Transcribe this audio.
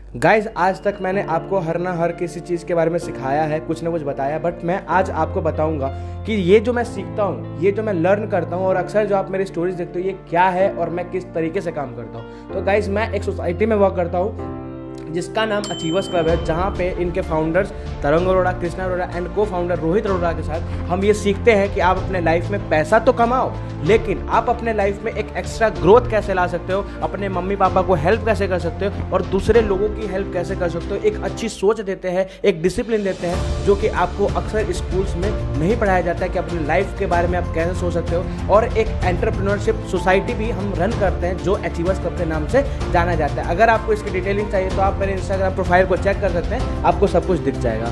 Guys आज तक मैंने आपको हर ना हर किसी चीज़ के बारे में सिखाया है, कुछ ना कुछ बताया, बट मैं आज आपको बताऊंगा कि ये जो मैं सीखता हूँ, ये जो मैं लर्न करता हूँ और अक्सर जो आप मेरी स्टोरीज देखते हो ये क्या है और मैं किस तरीके से काम करता हूँ। तो गाइज मैं एक सोसाइटी में वर्क करता हूँ जिसका नाम अचीवर्स क्लब है, जहाँ पे इनके फाउंडर्स तरंग अरोड़ा, कृष्णा अरोड़ा एंड को फाउंडर रोहित अरोड़ा के साथ हम ये सीखते हैं कि आप अपने लाइफ में पैसा तो कमाओ, लेकिन आप अपने लाइफ में एक एक्स्ट्रा ग्रोथ कैसे ला सकते हो, अपने मम्मी पापा को हेल्प कैसे कर सकते हो और दूसरे लोगों की हेल्प कैसे कर सकते हो। एक अच्छी सोच देते हैं, एक डिसिप्लिन देते हैं जो कि आपको अक्सर स्कूल्स में नहीं पढ़ाया जाता है कि अपनी लाइफ के बारे में आप कैसे सोच सकते हो। और एक एंटरप्रेन्योरशिप सोसाइटी भी हम रन करते हैं जो अचीवर्स क्लब के नाम से जाना जाता है। अगर आपको इसकी डिटेलिंग चाहिए तो आप मेरे इंस्टाग्राम प्रोफाइल को चेक कर सकते हैं, आपको सब कुछ दिख जाएगा।